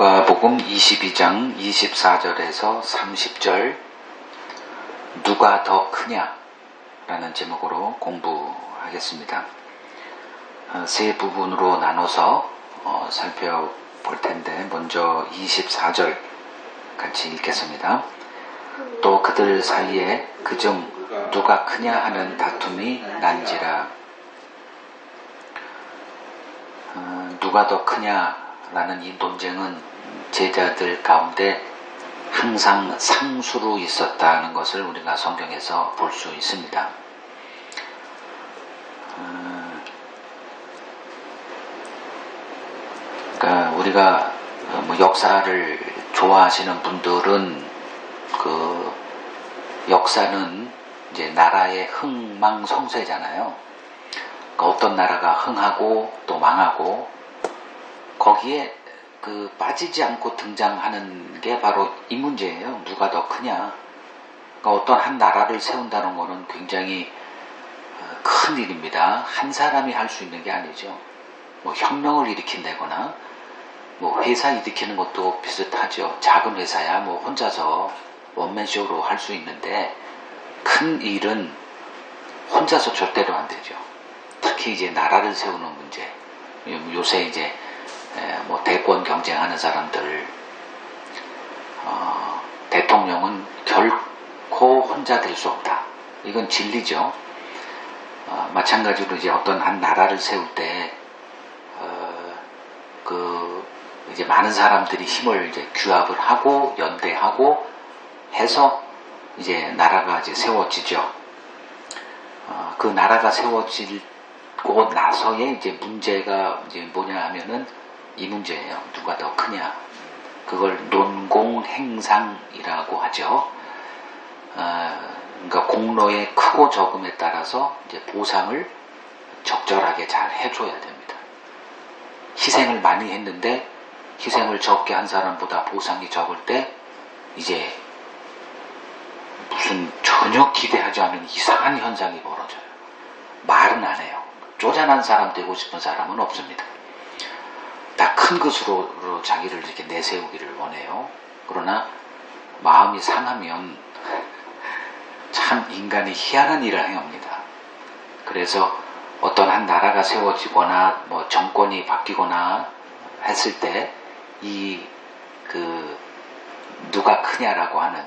누가복음 22장 24절에서 30절 누가 더 크냐 라는 제목으로 공부하겠습니다. 세 부분으로 나눠서 살펴볼 텐데 먼저 24절 같이 읽겠습니다. 또 그들 사이에 그중 누가 크냐 하는 다툼이 난지라. 누가 더 크냐라는 이 논쟁은 제자들 가운데 항상 상수로 있었다는 것을 우리가 성경에서 볼 수 있습니다. 그러니까 우리가 역사를 좋아하시는 분들은 그 역사는 이제 나라의 흥망성쇠잖아요. 그러니까 어떤 나라가 흥하고 또 망하고 거기에 그 빠지지 않고 등장하는 게 바로 이 문제예요. 누가 더 크냐. 그러니까 어떤 한 나라를 세운다는 것은 굉장히 큰 일입니다. 한 사람이 할 수 있는 게 아니죠. 뭐 혁명을 일으킨다거나 뭐 회사 일으키는 것도 비슷하죠. 작은 회사야 뭐 혼자서 원맨쇼로 할 수 있는데 큰 일은 혼자서 절대로 안 되죠. 특히 이제 나라를 세우는 문제. 요새 이제 뭐 대권 경쟁하는 사람들, 대통령은 결코 혼자 될 수 없다. 이건 진리죠. 마찬가지로 이제 어떤 한 나라를 세울 때, 이제 많은 사람들이 힘을 이제 규합을 하고 연대하고 해서 이제 나라가 이제 세워지죠. 그 나라가 세워지고 나서의 이제 문제가 이제 뭐냐 하면은 이 문제예요. 누가 더 크냐. 그걸 논공행상이라고 하죠. 그러니까 공로의 크고 적음에 따라서 이제 보상을 적절하게 잘 해줘야 됩니다. 희생을 많이 했는데 희생을 적게 한 사람보다 보상이 적을 때 이제 무슨 전혀 기대하지 않은 이상한 현상이 벌어져요. 말은 안 해요. 쪼잔한 사람 되고 싶은 사람은 없습니다. 다 큰 것으로 자기를 이렇게 내세우기를 원해요. 그러나 마음이 상하면 참 인간이 희한한 일을 행합니다. 그래서 어떤 한 나라가 세워지거나 뭐 정권이 바뀌거나 했을 때 누가 크냐라고 하는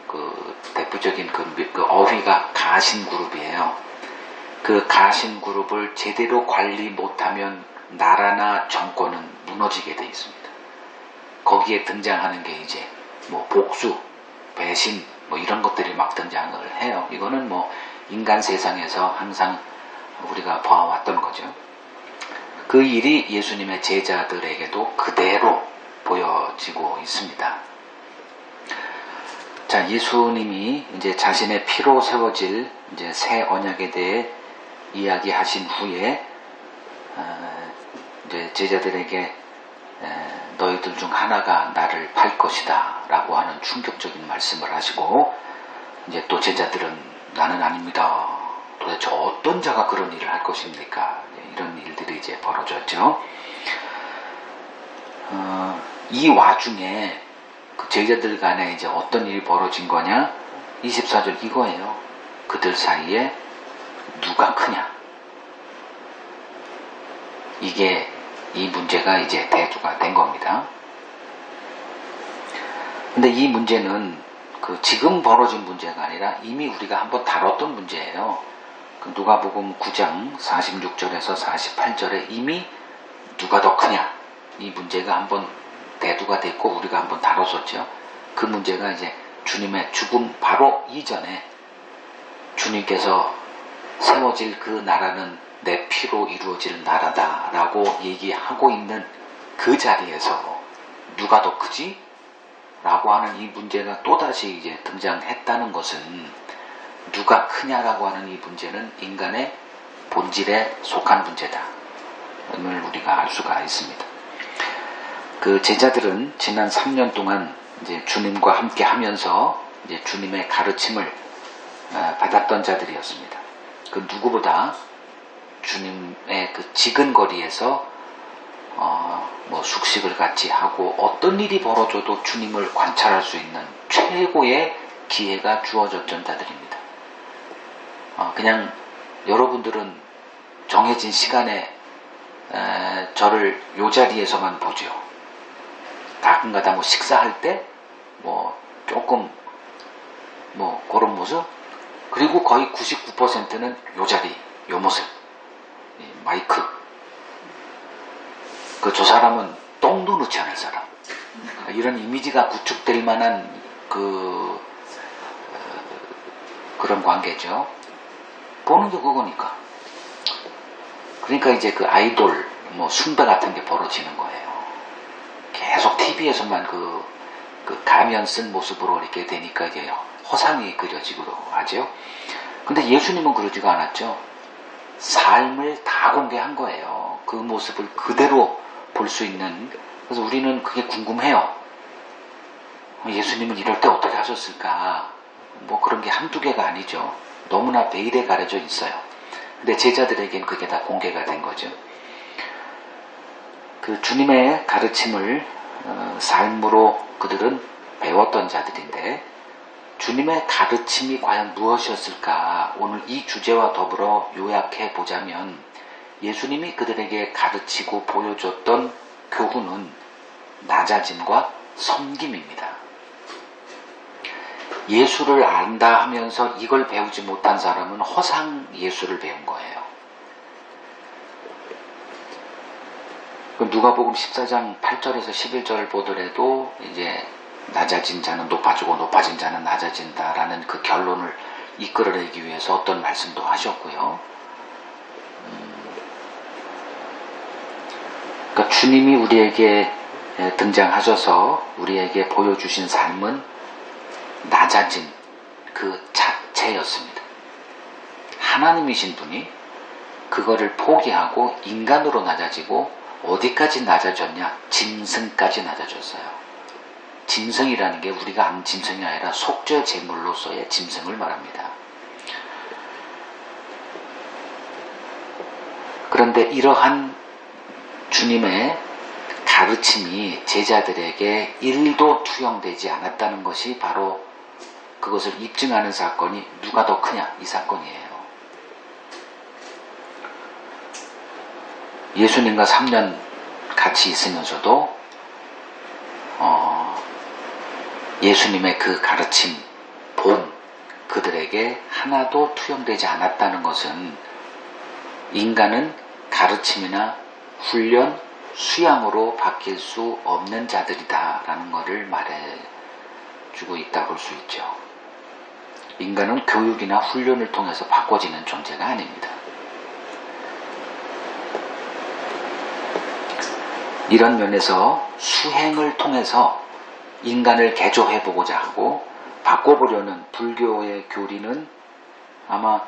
그 대표적인 그 어휘가 가신그룹이에요. 그 가신그룹을 제대로 관리 못하면 나라나 정권은 무너지게 돼 있습니다. 거기에 등장하는 게 이제 뭐 복수, 배신 뭐 이런 것들이 막 등장을 해요. 이거는 뭐 인간 세상에서 항상 우리가 봐왔던 거죠. 그 일이 예수님의 제자들에게도 그대로 보여지고 있습니다. 자, 예수님이 이제 자신의 피로 세워질 이제 새 언약에 대해 이야기하신 후에 이제 제자들에게 너희들 중 하나가 나를 팔 것이다 라고 하는 충격적인 말씀을 하시고 이제 또 제자들은 나는 아닙니다. 도대체 어떤 자가 그런 일을 할 것입니까? 이런 일들이 이제 벌어졌죠. 이 와중에 그 제자들 간에 이제 어떤 일이 벌어진 거냐? 24절 이거예요. 그들 사이에 누가 크냐? 이 문제가 이제 대두가 된 겁니다. 근데 이 문제는 지금 벌어진 문제가 아니라 이미 우리가 한번 다뤘던 문제예요. 누가복음 9장 46절에서 48절에 이미 누가 더 크냐? 이 문제가 한번 대두가 됐고 우리가 한번 다뤘었죠. 그 문제가 이제 주님의 죽음 바로 이전에 주님께서 세워질 그 나라는 내 피로 이루어질 나라다라고 얘기하고 있는 그 자리에서 누가 더 크지? 라고 하는 이 문제가 또다시 이제 등장했다는 것은 누가 크냐라고 하는 이 문제는 인간의 본질에 속한 문제다. 을 우리가 알 수가 있습니다. 그 제자들은 지난 3년 동안 이제 주님과 함께 하면서 이제 주님의 가르침을 받았던 자들이었습니다. 그 누구보다 주님의 그 지근거리에서 뭐 숙식을 같이 하고 어떤 일이 벌어져도 주님을 관찰할 수 있는 최고의 기회가 주어졌던 자들입니다. 그냥 여러분들은 정해진 시간에 저를 요 자리에서만 보죠. 가끔가다 뭐 식사할 때 뭐 조금 뭐 그런 모습, 그리고 거의 99%는 요 자리 요 모습, 마이크, 저 사람은 똥도 넣지 않을 사람, 이런 이미지가 구축될 만한 그런 관계죠. 보는 게 그거니까. 그러니까 이제 그 아이돌 뭐 숭배 같은 게 벌어지는 거예요. 계속 TV에서만 그 가면 쓴 모습으로 이렇게 되니까 이제 허상이 그려지고 하죠. 근데 예수님은 그러지가 않았죠. 삶을 다 공개한 거예요. 그 모습을 그대로 볼 수 있는. 그래서 우리는 그게 궁금해요. 예수님은 이럴 때 어떻게 하셨을까? 뭐 그런 게 한두 개가 아니죠. 너무나 베일에 가려져 있어요. 근데 제자들에겐 그게 다 공개가 된 거죠. 그 주님의 가르침을 삶으로 그들은 배웠던 자들인데, 주님의 가르침이 과연 무엇이었을까? 오늘 이 주제와 더불어 요약해 보자면, 예수님이 그들에게 가르치고 보여줬던 교훈은 낮아짐과 섬김입니다. 예수를 안다 하면서 이걸 배우지 못한 사람은 허상 예수를 배운 거예요. 누가복음 14장 8절에서 11절을 보더라도 이제 낮아진 자는 높아지고 높아진 자는 낮아진다라는 그 결론을 이끌어내기 위해서 어떤 말씀도 하셨고요. 그러니까 주님이 우리에게 등장하셔서 우리에게 보여주신 삶은 낮아진 그 자체였습니다. 하나님이신 분이 그거를 포기하고 인간으로 낮아지고 어디까지 낮아졌냐? 짐승까지 낮아졌어요. 짐승이라는 게 우리가 아는 짐승이 아니라 속죄 제물로서의 짐승을 말합니다. 그런데 이러한 주님의 가르침이 제자들에게 1도 투영되지 않았다는 것이 바로 그것을 입증하는 사건이 누가 더 크냐? 이 사건이에요. 예수님과 3년 같이 있으면서도 예수님의 그 가르침, 본 그들에게 하나도 투영되지 않았다는 것은 인간은 가르침이나 훈련, 수양으로 바뀔 수 없는 자들이다라는 것을 말해주고 있다고 볼 수 있죠. 인간은 교육이나 훈련을 통해서 바꿔지는 존재가 아닙니다. 이런 면에서 수행을 통해서 인간을 개조해보고자 하고 바꿔보려는 불교의 교리는 아마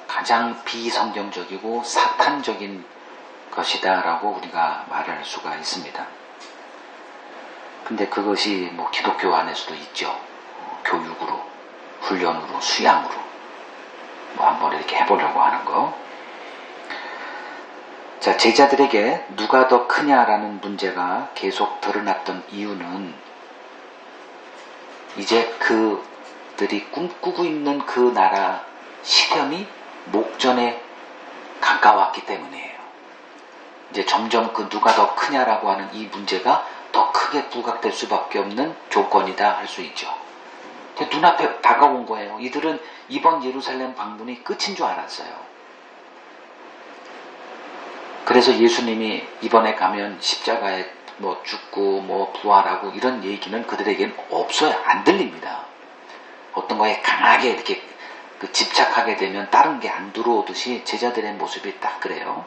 가장 비성경적이고 사탄적인 것이다 라고 우리가 말할 수가 있습니다. 근데 그것이 뭐 기독교 안에서도 있죠. 교육으로, 훈련으로, 수양으로 뭐 한번 이렇게 해보려고 하는 거. 자, 제자들에게 누가 더 크냐라는 문제가 계속 드러났던 이유는 이제 그들이 꿈꾸고 있는 그 나라 실현이 목전에 가까웠기 때문이에요. 이제 점점 그 누가 더 크냐라고 하는 이 문제가 더 크게 부각될 수밖에 없는 조건이다 할 수 있죠. 눈앞에 다가온 거예요. 이들은 이번 예루살렘 방문이 끝인 줄 알았어요. 그래서 예수님이 이번에 가면 십자가에 뭐 죽고 뭐 부활하고 이런 얘기는 그들에게는 없어요. 안 들립니다. 어떤 거에 강하게 이렇게 집착하게 되면 다른 게 안 들어오듯이 제자들의 모습이 딱 그래요.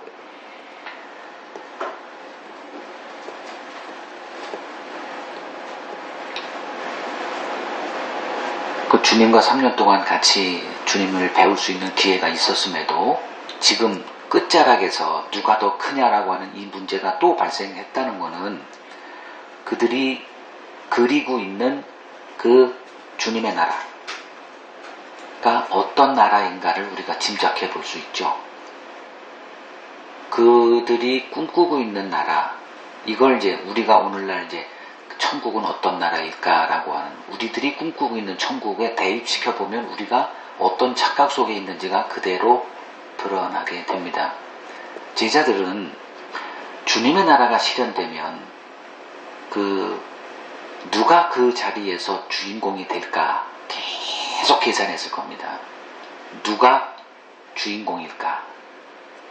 그 주님과 3년 동안 같이 주님을 배울 수 있는 기회가 있었음에도 지금 끝자락에서 누가 더 크냐라고 하는 이 문제가 또 발생했다는 것은 그들이 그리고 있는 그 주님의 나라가 어떤 나라인가를 우리가 짐작해 볼 수 있죠. 그들이 꿈꾸고 있는 나라, 이걸 이제 우리가 오늘날 이제 천국은 어떤 나라일까라고 하는 우리들이 꿈꾸고 있는 천국에 대입시켜 보면 우리가 어떤 착각 속에 있는지가 그대로 드러나게 됩니다. 제자들은 주님의 나라가 실현되면 누가 그 자리에서 주인공이 될까 계속 계산했을 겁니다. 누가 주인공일까?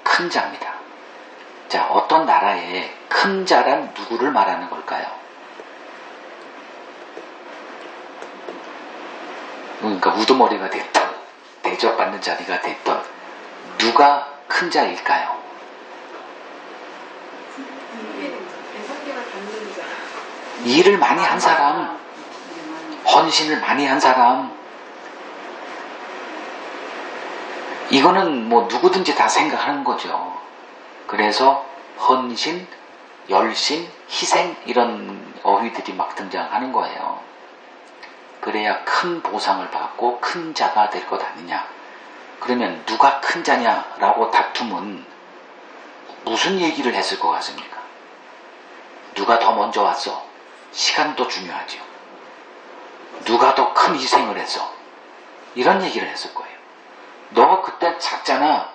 큰 자입니다. 자, 어떤 나라에 큰 자란 누구를 말하는 걸까요? 그러니까 우두머리가 됐던, 대접받는 자리가 됐던 누가 큰 자일까요? 일을 많이 한 사람, 헌신을 많이 한 사람, 이거는 뭐 누구든지 다 생각하는 거죠. 그래서 헌신, 열심, 희생 이런 어휘들이 막 등장하는 거예요. 그래야 큰 보상을 받고 큰 자가 될 것 아니냐. 그러면 누가 큰 자냐라고 다툼은 무슨 얘기를 했을 것 같습니까? 누가 더 먼저 왔어? 시간도 중요하죠. 누가 더 큰 희생을 했어? 이런 얘기를 했을 거예요. 너 그때 잤잖아.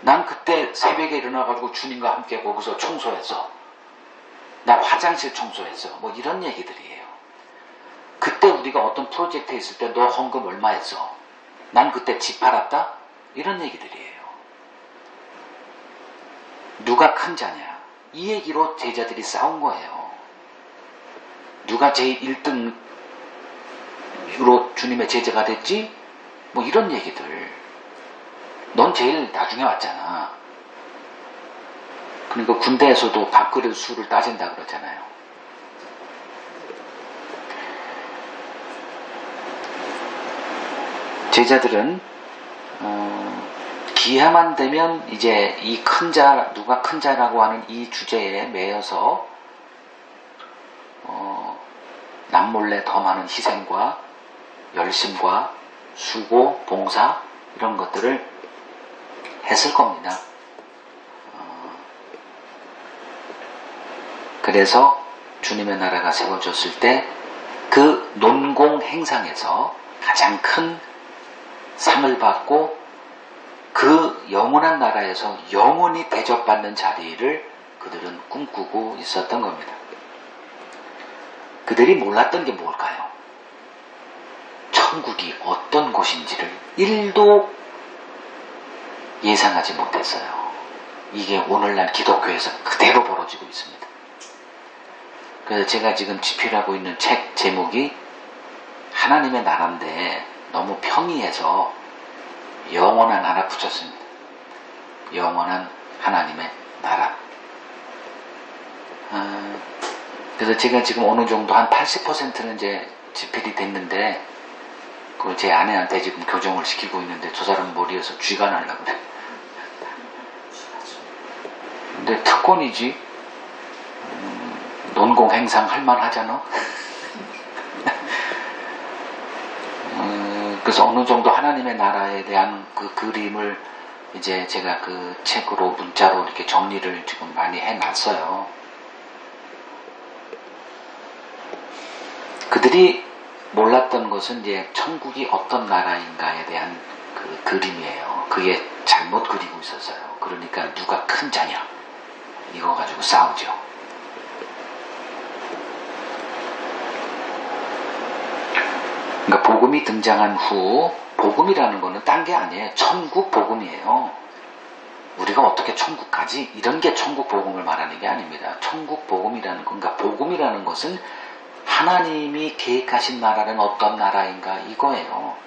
난 그때 새벽에 일어나가지고 주님과 함께 거기서 청소했어. 나 화장실 청소했어. 뭐 이런 얘기들이에요. 그때 우리가 어떤 프로젝트에 있을 때 너 헌금 얼마 했어? 난 그때 집 팔았다? 이런 얘기들이에요. 누가 큰 자냐? 이 얘기로 제자들이 싸운 거예요. 누가 제일 1등으로 주님의 제자가 됐지? 뭐 이런 얘기들. 넌 제일 나중에 왔잖아. 그러니까 군대에서도 밥그릇 수를 따진다 그러잖아요. 제자들은 기회만 되면 이제 이 큰 자, 누가 큰 자라고 하는 이 주제에 매여서 남몰래 더 많은 희생과 열심과 수고, 봉사 이런 것들을 했을 겁니다. 그래서 주님의 나라가 세워졌을 때 그 논공 행상에서 가장 큰 상을 받고 그 영원한 나라에서 영원히 대접받는 자리를 그들은 꿈꾸고 있었던 겁니다. 그들이 몰랐던 게 뭘까요? 천국이 어떤 곳인지를 1도 예상하지 못했어요. 이게 오늘날 기독교에서 그대로 벌어지고 있습니다. 그래서 제가 지금 집필하고 있는 책 제목이 하나님의 나라인데 너무 평이해서 영원한 하나 붙였습니다. 영원한 하나님의 나라. 그래서 제가 지금 어느 정도 한 80%는 이제 집필이 됐는데 그걸 제 아내한테 지금 교정을 시키고 있는데 저 사람 머리에서 쥐가 날라고 그래. 근데 특권이지. 논공 행상 할만하잖아. 그래서 어느 정도 하나님의 나라에 대한 그 그림을 이제 제가 그 책으로 문자로 이렇게 정리를 지금 많이 해놨어요. 그들이 몰랐던 것은 이제 천국이 어떤 나라인가에 대한 그 그림이에요. 그게 잘못 그리고 있었어요. 그러니까 누가 큰 자냐 이거 가지고 싸우죠. 그러니까 복음이 등장한 후 복음이라는 거는 딴 게 아니에요. 천국 복음이에요. 우리가 어떻게 천국 가지? 이런 게 천국 복음을 말하는 게 아닙니다. 천국 복음이라는 건, 그러니까 복음이라는 것은 하나님이 계획하신 나라는 어떤 나라인가 이거예요.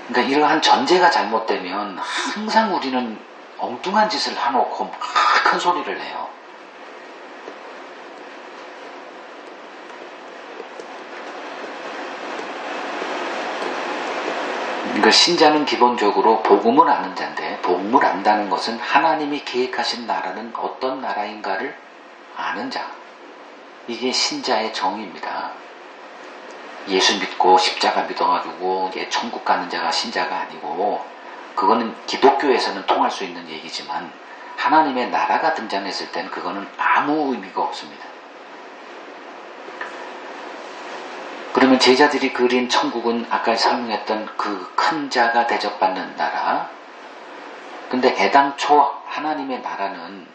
그러니까 이러한 전제가 잘못되면 항상 우리는 엉뚱한 짓을 해놓고 막 큰 소리를 내요. 그러니까 신자는 기본적으로 복음을 아는 자인데 복음을 안다는 것은 하나님이 계획하신 나라는 어떤 나라인가를 아는 자. 이게 신자의 정의입니다. 예수 믿고 십자가 믿어가지고 천국 가는 자가 신자가 아니고 그거는 기독교에서는 통할 수 있는 얘기지만 하나님의 나라가 등장했을 땐 그거는 아무 의미가 없습니다. 그러면 제자들이 그린 천국은 아까 설명했던 그 큰 자가 대접받는 나라. 근데 애당초 하나님의 나라는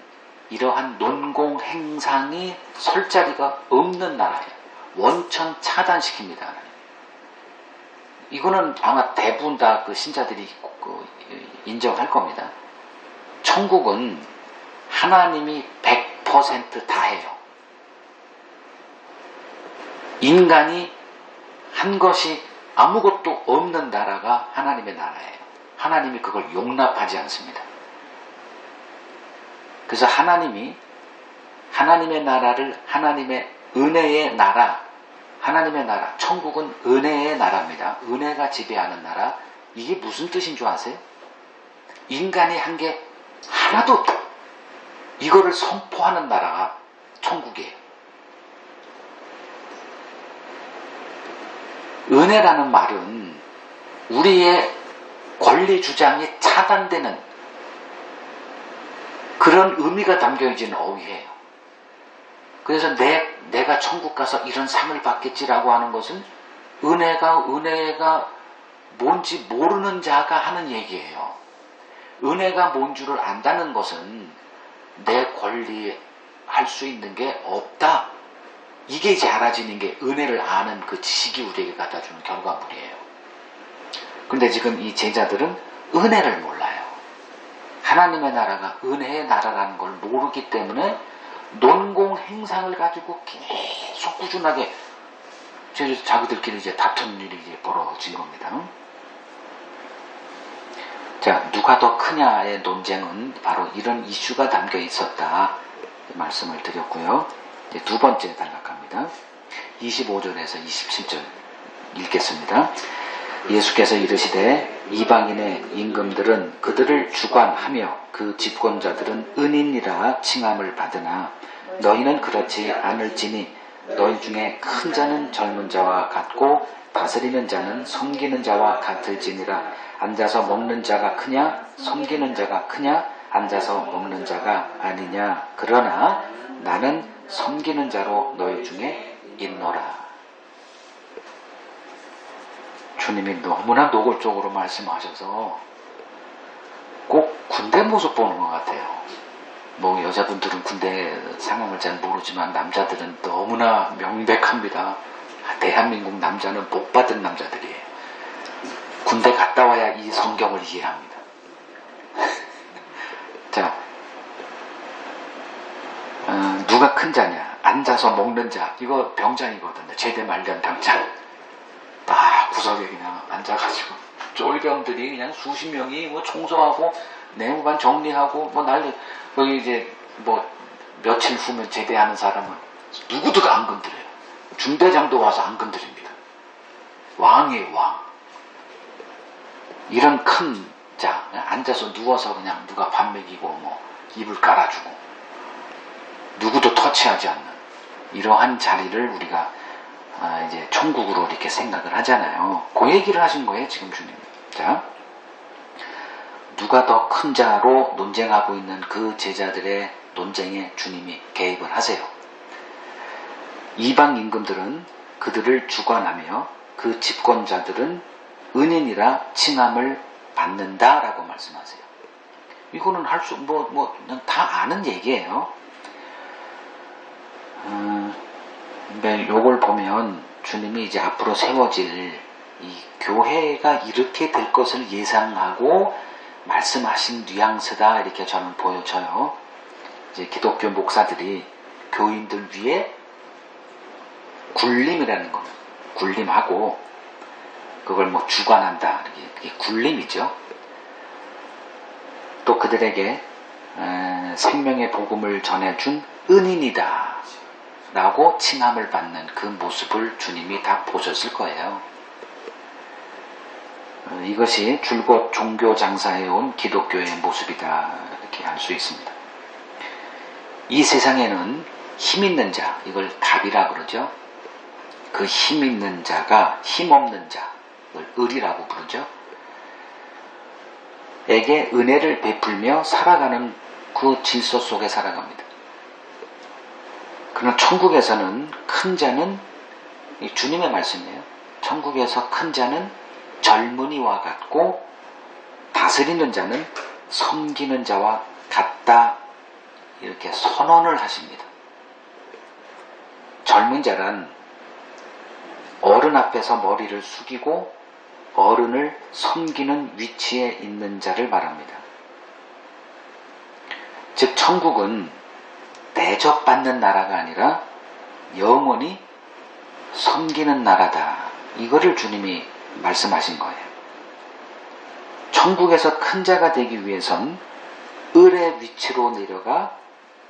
이러한 논공 행상이 설 자리가 없는 나라예요. 원천 차단시킵니다. 하나님. 이거는 아마 대부분 다 그 신자들이 인정할 겁니다. 천국은 하나님이 100% 다 해요. 인간이 한 것이 아무것도 없는 나라가 하나님의 나라예요. 하나님이 그걸 용납하지 않습니다. 그래서 하나님의 나라를 하나님의 은혜의 나라, 하나님의 나라, 천국은 은혜의 나라입니다. 은혜가 지배하는 나라. 이게 무슨 뜻인 줄 아세요? 인간이 한 게 하나도 없다. 이거를 선포하는 나라가 천국이에요. 은혜라는 말은 우리의 권리 주장이 차단되는 그런 의미가 담겨있는 어휘예요. 그래서 내가 천국 가서 이런 상을 받겠지라고 하는 것은 은혜가 뭔지 모르는 자가 하는 얘기예요. 은혜가 뭔 줄을 안다는 것은 내 권리 할 수 있는 게 없다. 이게 이제 알아지는 게 은혜를 아는 그 지식이 우리에게 갖다주는 결과물이에요. 그런데 지금 이 제자들은 은혜를 몰라요. 하나님의 나라가 은혜의 나라라는 걸 모르기 때문에 논공 행상을 가지고 계속 꾸준하게 자기들끼리 이제 다툰 일이 이제 벌어진 겁니다. 자, 누가 더 크냐의 논쟁은 바로 이런 이슈가 담겨 있었다. 말씀을 드렸고요. 이제 두 번째 단락합니다. 25절에서 27절 읽겠습니다. 예수께서 이르시되 이방인의 임금들은 그들을 주관하며 그 집권자들은 은인이라 칭함을 받으나 너희는 그렇지 않을지니 너희 중에 큰 자는 젊은 자와 같고 다스리는 자는 섬기는 자와 같을지니라. 앉아서 먹는 자가 크냐 섬기는 자가 크냐 앉아서 먹는 자가 아니냐. 그러나 나는 섬기는 자로 너희 중에 있노라. 주님이 너무나 노골적으로 말씀하셔서 꼭 군대 모습 보는 것 같아요. 뭐 여자분들은 군대 상황을 잘 모르지만 남자들은 너무나 명백합니다. 대한민국 남자는 복받은 남자들이에요. 군대 갔다 와야 이 성경을 이해합니다. 자, 누가 큰 자냐? 앉아서 먹는 자. 이거 병장이거든요. 제대 말년 병장. 딱 구석에 그냥 앉아가지고 쫄병들이 그냥 수십 명이 뭐 청소하고 내무반 정리하고 뭐 난리. 거기 이제 뭐 며칠 후면 제대하는 사람은 누구도 안 건드려요. 중대장도 와서 안 건드립니다. 왕이에요, 왕. 이런 큰 자, 그냥 앉아서 누워서 그냥 누가 밥 먹이고 뭐 이불 깔아주고 누구도 터치하지 않는 이러한 자리를 우리가 이제 천국으로 이렇게 생각을 하잖아요. 그 얘기를 하신 거예요, 지금 주님. 자, 누가 더 큰 자로 논쟁하고 있는 그 제자들의 논쟁에 주님이 개입을 하세요. 이방 임금들은 그들을 주관하며 그 집권자들은 은인이라 칭함을 받는다라고 말씀하세요. 이거는 할 수 그냥 다 아는 얘기예요. 근데 요걸 보면 주님이 이제 앞으로 세워질 이 교회가 이렇게 될 것을 예상하고 말씀하신 뉘앙스다 이렇게 저는 보여져요. 이제 기독교 목사들이 교인들 위에 굴림이라는 거, 굴림하고 그걸 뭐 주관한다. 이게 굴림이죠. 또 그들에게 생명의 복음을 전해준 은인이다 라고 칭함을 받는 그 모습을 주님이 다 보셨을 거예요. 이것이 줄곧 종교 장사해온 기독교의 모습이다 이렇게 할 수 있습니다. 이 세상에는 힘 있는 자, 이걸 갑이라 그러죠. 그 힘 있는 자가 힘 없는 자, 이걸 을이라고 부르죠. 에게 은혜를 베풀며 살아가는 그 질서 속에 살아갑니다. 그러나 천국에서는 큰 자는, 주님의 말씀이에요. 천국에서 큰 자는 젊은이와 같고 다스리는 자는 섬기는 자와 같다, 이렇게 선언을 하십니다. 젊은 자란 어른 앞에서 머리를 숙이고 어른을 섬기는 위치에 있는 자를 말합니다. 즉 천국은 대접받는 나라가 아니라 영원히 섬기는 나라다, 이거를 주님이 말씀하신 거예요. 천국에서 큰 자가 되기 위해선 을의 위치로 내려가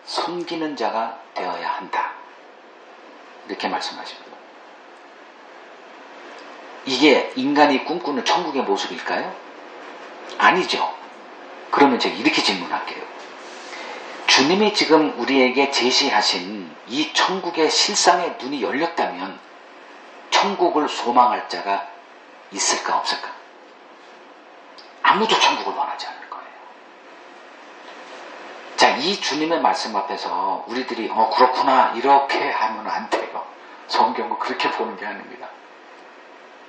섬기는 자가 되어야 한다, 이렇게 말씀하십니다. 이게 인간이 꿈꾸는 천국의 모습일까요? 아니죠. 그러면 제가 이렇게 질문할게요. 주님이 지금 우리에게 제시하신 이 천국의 실상의 눈이 열렸다면 천국을 소망할 자가 있을까 없을까? 아무도 천국을 원하지 않을 거예요. 자, 이 주님의 말씀 앞에서 우리들이 그렇구나 이렇게 하면 안 돼요. 성경은 그렇게 보는 게 아닙니다.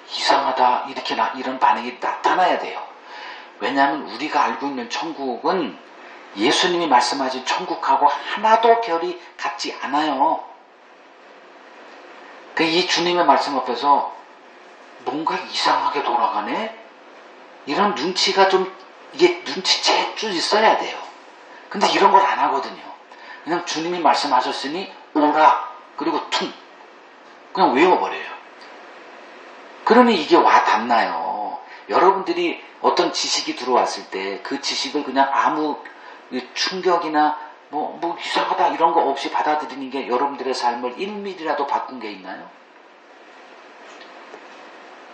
이상하다 이렇게 이런 반응이 나타나야 돼요. 왜냐하면 우리가 알고 있는 천국은 예수님이 말씀하신 천국하고 하나도 결이 같지 않아요. 이 주님의 말씀 앞에서 뭔가 이상하게 돌아가네? 이런 눈치가 좀, 이게 눈치챌 줄 있어야 돼요. 근데 이런 걸 안 하거든요. 그냥 주님이 말씀하셨으니 오라, 그리고 퉁, 그냥 외워버려요. 그러니 이게 와 닿나요? 여러분들이 어떤 지식이 들어왔을 때 그 지식을 그냥 아무 충격이나 뭐 이상하다 이런 거 없이 받아들이는 게 여러분들의 삶을 1mm라도 바꾼 게 있나요?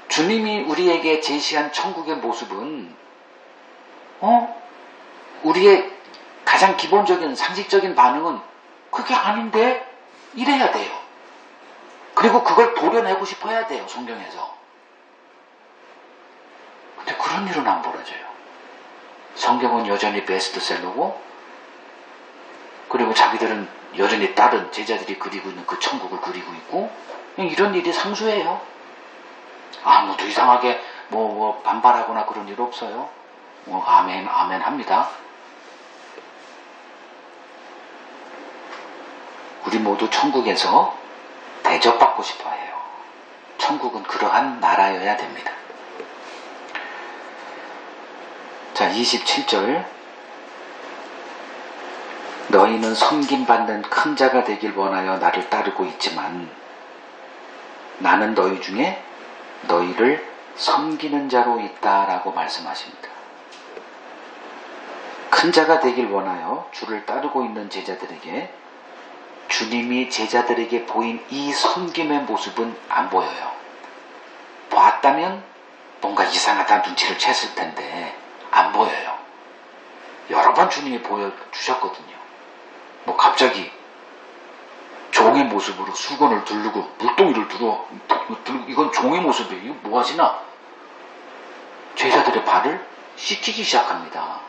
주님이 우리에게 제시한 천국의 모습은 우리의 가장 기본적인 상식적인 반응은 그게 아닌데? 이래야 돼요. 그리고 그걸 도려내고 싶어야 돼요. 성경에서. 근데 그런 일은 안 벌어져요. 성경은 여전히 베스트셀러고, 그리고 자기들은 여전히 다른 제자들이 그리고 있는 그 천국을 그리고 있고, 이런 일이 상수예요. 아무도 이상하게 반발하거나 그런 일 없어요. 아멘 아멘 합니다. 우리 모두 천국에서 대접받고 싶어 해요. 천국은 그러한 나라여야 됩니다. 자, 27절. 너희는 섬김받는 큰 자가 되길 원하여 나를 따르고 있지만 나는 너희 중에 너희를 섬기는 자로 있다라고 말씀하십니다. 큰 자가 되길 원하여 주를 따르고 있는 제자들에게 주님이 제자들에게 보인 이 섬김의 모습은 안 보여요. 봤다면 뭔가 이상하다 눈치를 챘을 텐데 안 보여요. 여러 번 주님이 보여주셨거든요. 갑자기 종의 모습으로 수건을 두르고 물동이를 두르고 이건 종의 모습이에요. 이거 뭐 하시나? 제자들의 발을 씻기기 시작합니다.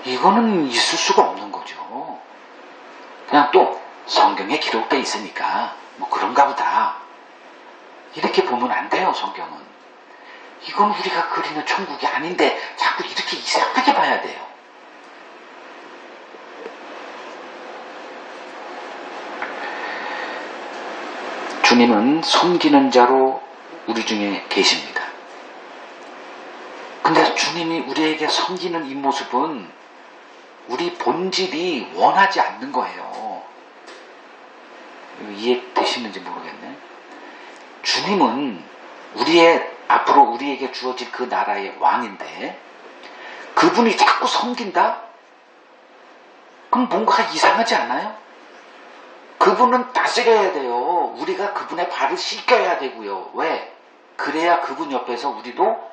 이거는 있을 수가 없는 거죠. 그냥 또 성경에 기록되어 있으니까 그런가 보다 이렇게 보면 안 돼요. 성경은 이건 우리가 그리는 천국이 아닌데 자꾸 이렇게 이상하게 봐야 돼요. 주님은 섬기는 자로 우리 중에 계십니다. 근데 주님이 우리에게 섬기는 이 모습은 우리 본질이 원하지 않는 거예요. 이해되시는지 모르겠네. 주님은 앞으로 우리에게 주어질 그 나라의 왕인데 그분이 자꾸 섬긴다? 그럼 뭔가 이상하지 않아요? 그분은 다스려야 돼요. 우리가 그분의 발을 씻겨야 되고요. 왜? 그래야 그분 옆에서 우리도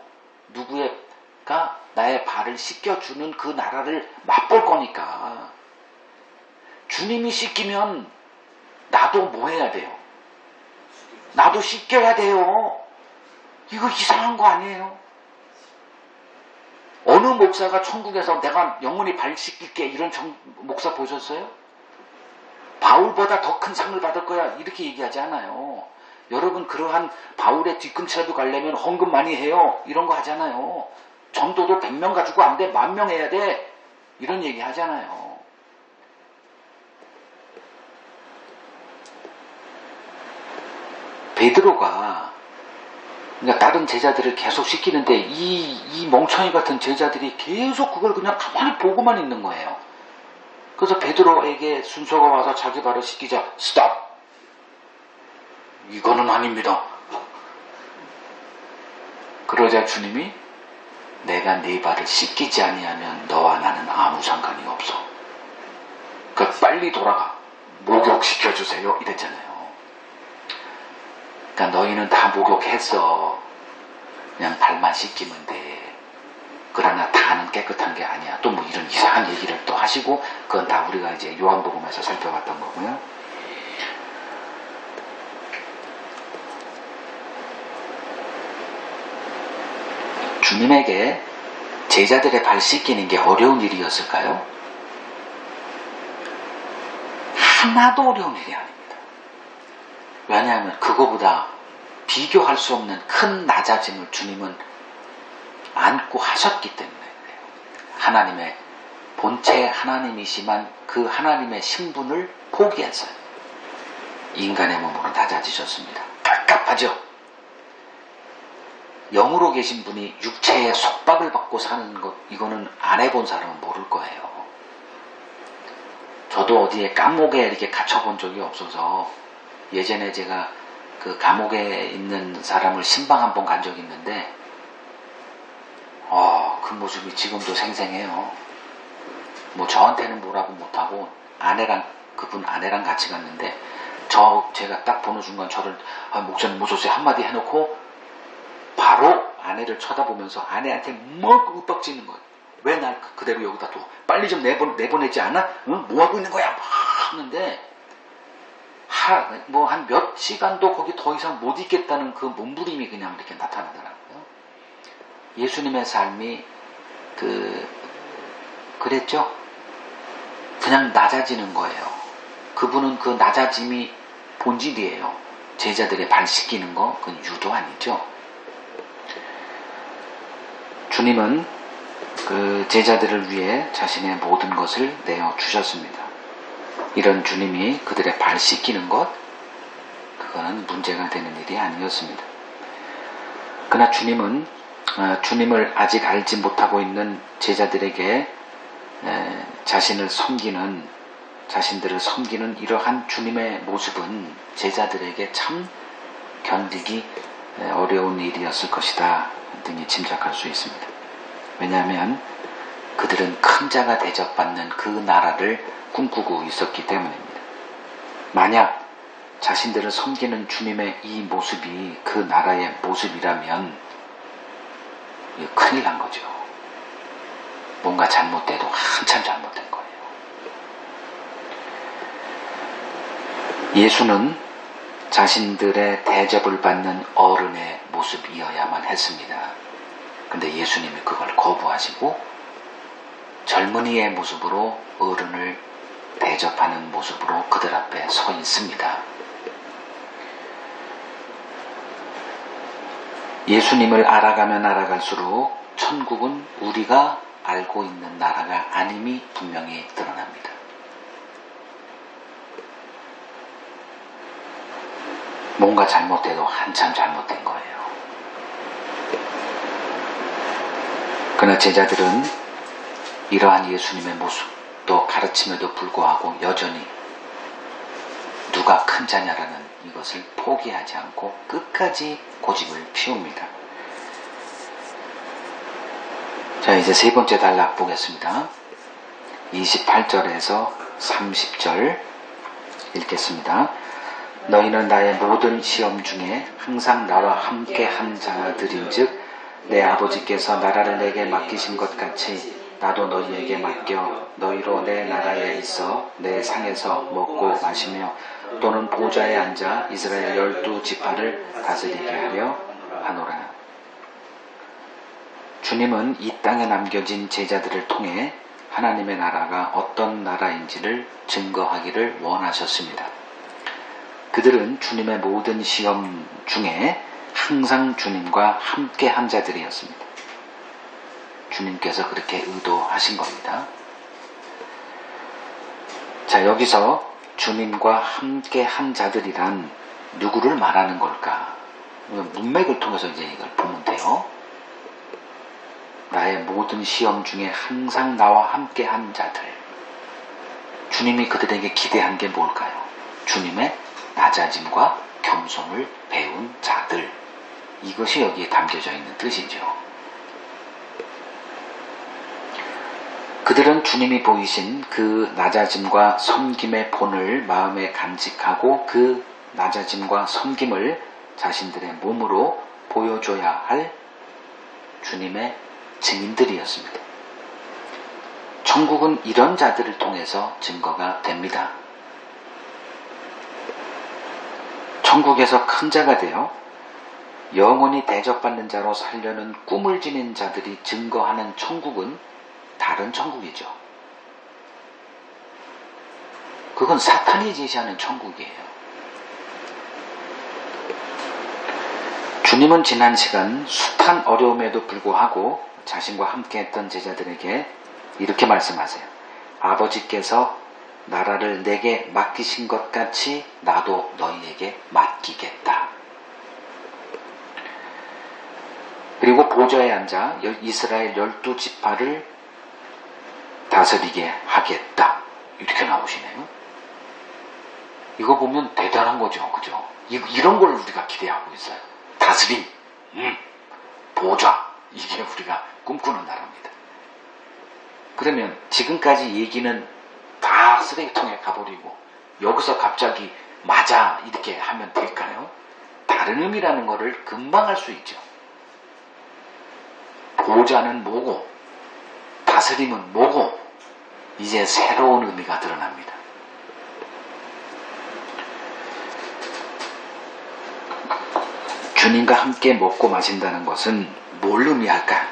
누구가 나의 발을 씻겨주는 그 나라를 맛볼 거니까. 주님이 씻기면 나도 뭐 해야 돼요? 나도 씻겨야 돼요. 이거 이상한 거 아니에요? 어느 어느 목사가 천국에서 내가 영원히 발 씻길게 이런 목사 보셨어요? 바울보다 더 큰 상을 받을 거야 이렇게 얘기하지 않아요. 여러분 그러한 바울의 뒤꿈치라도 가려면 헌금 많이 해요 이런 거 하잖아요. 전도도 100명 가지고 안 돼, 10,000명 해야 돼 이런 얘기 하잖아요. 베드로가 그러니까 다른 제자들을 계속 시키는데 이 멍청이 같은 제자들이 계속 그걸 그냥 가만히 보고만 있는 거예요. 그래서 베드로에게 순서가 와서 자기 발을 씻기자 스탑! 이거는 아닙니다. 그러자 주님이 내가 네 발을 씻기지 아니하면 너와 나는 아무 상관이 없어. 그러니까 빨리 돌아가. 목욕시켜주세요. 이랬잖아요. 그러니까 너희는 다 목욕했어. 그냥 발만 씻기면 돼. 그러나 다는 깨끗한 게 아니야. 또 뭐 이런 이상한 얘기를 또 하시고 그건 다 우리가 이제 요한복음에서 살펴봤던 거고요. 주님에게 제자들의 발 씻기는 게 어려운 일이었을까요? 하나도 어려운 일이 아닙니다. 왜냐하면 그거보다 비교할 수 없는 큰 낮아짐을 주님은 안고 하셨기 때문에 그래요. 하나님의 본체 하나님이시만 그 하나님의 신분을 포기했어요. 인간의 몸으로 낮아지셨습니다. 깝깝하죠? 영으로 계신 분이 육체의 속박을 받고 사는 것, 이거는 안 해본 사람은 모를 거예요. 저도 어디에 감옥에 이렇게 갇혀본 적이 없어서 예전에 제가 그 감옥에 있는 사람을 신방 한 번 간 적이 있는데 그 모습이 지금도 생생해요. 뭐 저한테는 뭐라고 못하고 그분 아내랑 같이 갔는데 제가 딱 보는 순간 저를 목사님 모셨어요 한마디 해놓고 바로 아내를 쳐다보면서 아내한테 막 윽박지는 거예요. 왜 날 그대로 여기다 둬? 빨리 좀 내보내지 않아? 응? 뭐 하고 있는 거야? 막 하는데 뭐 한 몇 시간도 거기 더 이상 못 있겠다는 그 몸부림이 그냥 이렇게 나타나더라고요. 예수님의 삶이 그랬죠? 그냥 낮아지는 거예요. 그분은 그 낮아짐이 본질이에요. 제자들의 발 씻기는 거 그건 유도 아니죠. 주님은 그 제자들을 위해 자신의 모든 것을 내어 주셨습니다. 이런 주님이 그들의 발 씻기는 것, 그거는 문제가 되는 일이 아니었습니다. 그러나 주님은 주님을 아직 알지 못하고 있는 제자들에게 자신들을 섬기는 이러한 주님의 모습은 제자들에게 참 견디기 어려운 일이었을 것이다 등이 짐작할 수 있습니다. 왜냐하면 그들은 큰 자가 대접받는 그 나라를 꿈꾸고 있었기 때문입니다. 만약 자신들을 섬기는 주님의 이 모습이 그 나라의 모습이라면 큰일 난 거죠. 뭔가 잘못돼도 한참 잘못된 거예요. 예수는 자신들의 대접을 받는 어른의 모습이어야만 했습니다. 근데 예수님이 그걸 거부하시고 젊은이의 모습으로 어른을 대접하는 모습으로 그들 앞에 서 있습니다. 예수님을 알아가면 알아갈수록 천국은 우리가 알고 있는 나라가 아님이 분명히 드러납니다. 뭔가 잘못돼도 한참 잘못된 거예요. 그러나 제자들은 이러한 예수님의 모습 또 가르침에도 불구하고 여전히 누가 큰 자냐라는 이것을 포기하지 않고 끝까지 고집을 피웁니다. 자, 이제 세 번째 단락 보겠습니다. 28절에서 30절 읽겠습니다. 너희는 나의 모든 시험 중에 항상 나와 함께 한 자들인즉 내 아버지께서 나라를 내게 맡기신 것 같이 나도 너희에게 맡겨 너희로 내 나라에 있어 내 상에서 먹고 마시며 또는 보좌에 앉아 이스라엘 12지파를 다스리게 하려 하노라. 주님은 이 땅에 남겨진 제자들을 통해 하나님의 나라가 어떤 나라인지를 증거하기를 원하셨습니다. 그들은 주님의 모든 시험 중에 항상 주님과 함께 한 자들이었습니다. 주님께서 그렇게 의도하신 겁니다. 자, 여기서 주님과 함께 한 자들이란 누구를 말하는 걸까? 문맥을 통해서 이제 이걸 보면 돼요. 나의 모든 시험 중에 항상 나와 함께 한 자들. 주님이 그들에게 기대한 게 뭘까요? 주님의 낮아짐과 겸손을 배운 자들. 이것이 여기에 담겨져 있는 뜻이죠. 그들은 주님이 보이신 그 낮아짐과 섬김의 본을 마음에 간직하고 그 낮아짐과 섬김을 자신들의 몸으로 보여줘야 할 주님의 증인들이었습니다. 천국은 이런 자들을 통해서 증거가 됩니다. 천국에서 큰 자가 되어 영원히 대접받는 자로 살려는 꿈을 지닌 자들이 증거하는 천국은 다른 천국이죠. 그건 사탄이 제시하는 천국이에요. 주님은 지난 시간 숱한 어려움에도 불구하고 자신과 함께 했던 제자들에게 이렇게 말씀하세요. 아버지께서 나라를 내게 맡기신 것 같이 나도 너희에게 맡기겠다. 그리고 보좌에 앉아 이스라엘 12지파를 다스리게 하겠다. 이렇게 나오시네요. 이거 보면 대단한 거죠. 그죠? 이런 걸 우리가 기대하고 있어요. 다스림, 보좌. 이게 우리가 꿈꾸는 나라입니다. 그러면 지금까지 얘기는 다 쓰레기통에 가버리고 여기서 갑자기 맞아 이렇게 하면 될까요? 다른 의미라는 거를 금방 알 수 있죠. 보좌는 뭐고 다스림은 뭐고 이제 새로운 의미가 드러납니다. 주님과 함께 먹고 마신다는 것은 뭘 의미할까?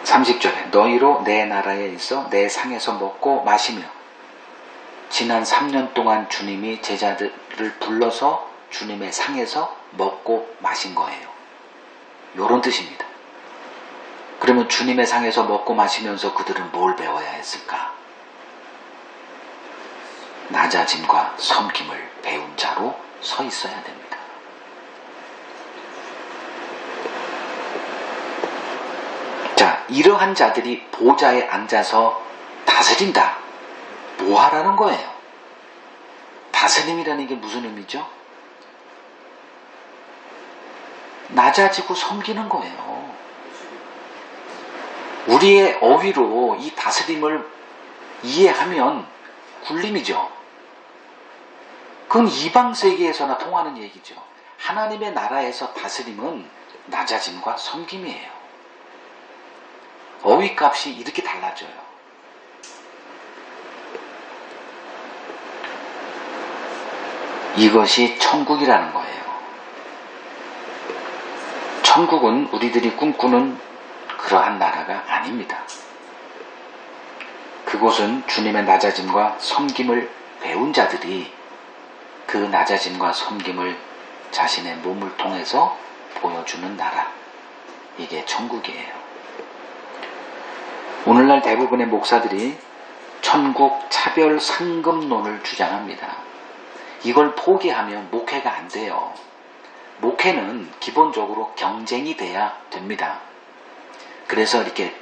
30절에 너희로 내 나라에 있어 내 상에서 먹고 마시며 지난 3년 동안 주님이 제자들을 불러서 주님의 상에서 먹고 마신 거예요. 요런 뜻입니다. 그러면 주님의 상에서 먹고 마시면서 그들은 뭘 배워야 했을까? 낮아짐과 섬김을 배운 자로 서 있어야 됩니다. 자, 이러한 자들이 보좌에 앉아서 다스린다. 뭐 하라는 거예요? 다스림이라는 게 무슨 의미죠? 낮아지고 섬기는 거예요. 우리의 어휘로 이 다스림을 이해하면 굴림이죠. 그건 이방 세계에서나 통하는 얘기죠. 하나님의 나라에서 다스림은 낮아짐과 섬김이에요. 어휘값이 이렇게 달라져요. 이것이 천국이라는 거예요. 천국은 우리들이 꿈꾸는 그러한 나라가 아닙니다. 그곳은 주님의 낮아짐과 섬김을 배운 자들이 그 낮아짐과 섬김을 자신의 몸을 통해서 보여주는 나라. 이게 천국이에요. 오늘날 대부분의 목사들이 천국 차별 상급론을 주장합니다. 이걸 포기하면 목회가 안 돼요. 목회는 기본적으로 경쟁이 돼야 됩니다. 그래서 이렇게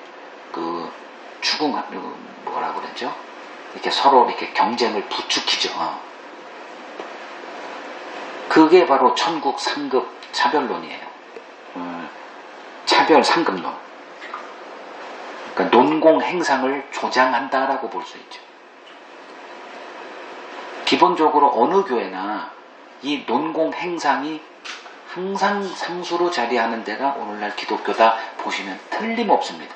뭐라 그러죠? 이렇게 서로 이렇게 경쟁을 부추기죠. 그게 바로 천국 상급 차별론이에요. 차별 상급론. 그러니까 논공 행상을 조장한다라고 볼 수 있죠. 기본적으로 어느 교회나 이 논공 행상이 항상 상수로 자리하는 데가 오늘날 기독교다 보시면 틀림없습니다.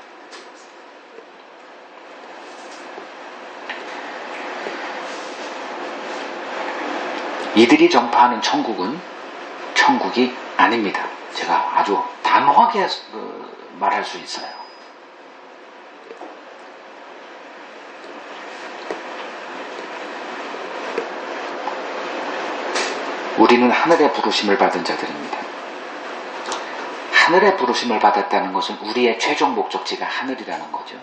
이들이 전파하는 천국은 천국이 아닙니다. 제가 아주 단호하게 말할 수 있어요. 우리는 하늘의 부르심을 받은 자들입니다. 하늘의 부르심을 받았다는 것은 우리의 최종 목적지가 하늘이라는 거죠.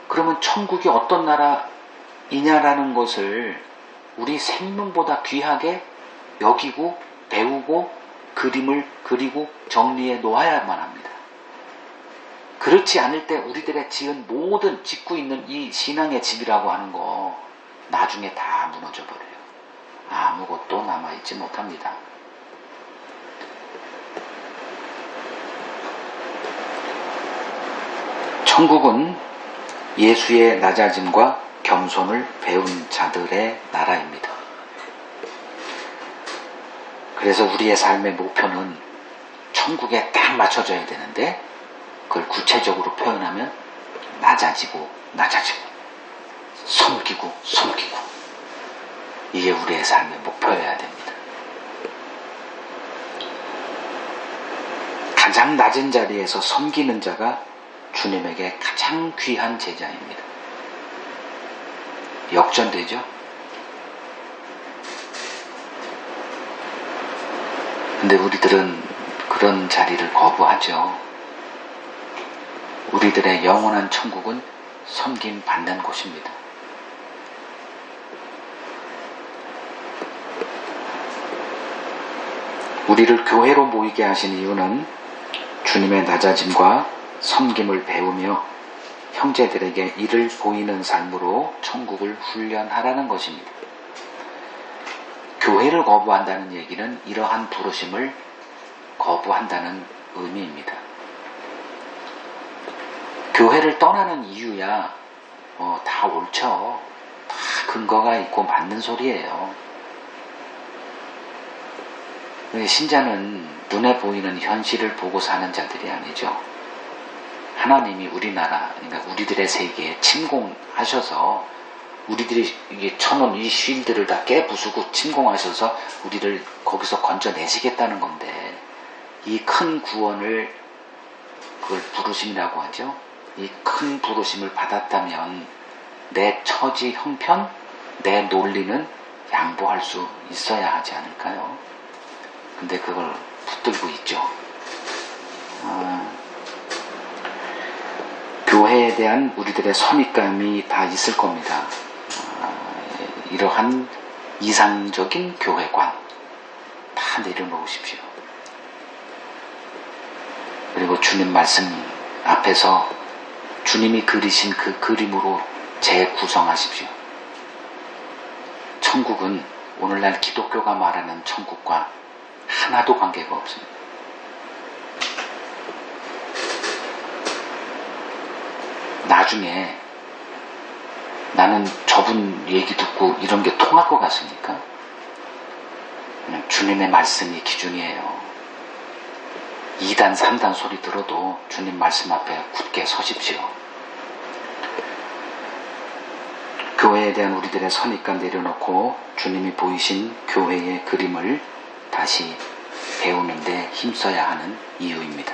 그러면 천국이 어떤 나라이냐라는 것을 우리 생명보다 귀하게 여기고 배우고 그림을 그리고 정리해 놓아야만 합니다. 그렇지 않을 때 우리들의 지은 모든 짓고 있는 이 신앙의 집이라고 하는 거 나중에 다 무너져 버려요. 아무것도 남아있지 못합니다. 천국은 예수의 낮아짐과 겸손을 배운 자들의 나라입니다. 그래서 우리의 삶의 목표는 천국에 딱 맞춰져야 되는데 그걸 구체적으로 표현하면 낮아지고 섬기고 이게 우리의 삶의 목표여야 됩니다. 가장 낮은 자리에서 섬기는 자가 주님에게 가장 귀한 제자입니다. 역전되죠? 근데 우리들은 그런 자리를 거부하죠. 우리들의 영원한 천국은 섬김 받는 곳입니다. 우리를 교회로 모이게 하신 이유는 주님의 낮아짐과 섬김을 배우며 형제들에게 이를 보이는 삶으로 천국을 훈련하라는 것입니다. 교회를 거부한다는 얘기는 이러한 부르심을 거부한다는 의미입니다. 교회를 떠나는 이유야 다 옳죠. 다 근거가 있고 맞는 소리예요. 신자는 눈에 보이는 현실을 보고 사는 자들이 아니죠. 하나님이 우리나라, 그러니까 우리들의 세계에 침공하셔서 우리들이 쳐놓은 이 쉴드를 다 깨부수고 침공하셔서 우리를 거기서 건져내시겠다는 건데 이 큰 구원을 그걸 부르심이라고 하죠. 이 큰 부르심을 받았다면 내 처지 형편, 내 논리는 양보할 수 있어야 하지 않을까요? 근데 그걸 붙들고 있죠. 교회에 대한 우리들의 선입감이 다 있을 겁니다. 이러한 이상적인 교회관 다 내려놓으십시오. 그리고 주님 말씀 앞에서 주님이 그리신 그 그림으로 재구성하십시오. 천국은 오늘날 기독교가 말하는 천국과 하나도 관계가 없습니다. 나중에 나는 저분 얘기 듣고 이런 게 통할 것 같습니까? 그냥 주님의 말씀이 기준이에요. 2단, 3단 소리 들어도 주님 말씀 앞에 굳게 서십시오. 교회에 대한 우리들의 선입관 내려놓고 주님이 보이신 교회의 그림을 다시 배우는 데 힘써야 하는 이유입니다.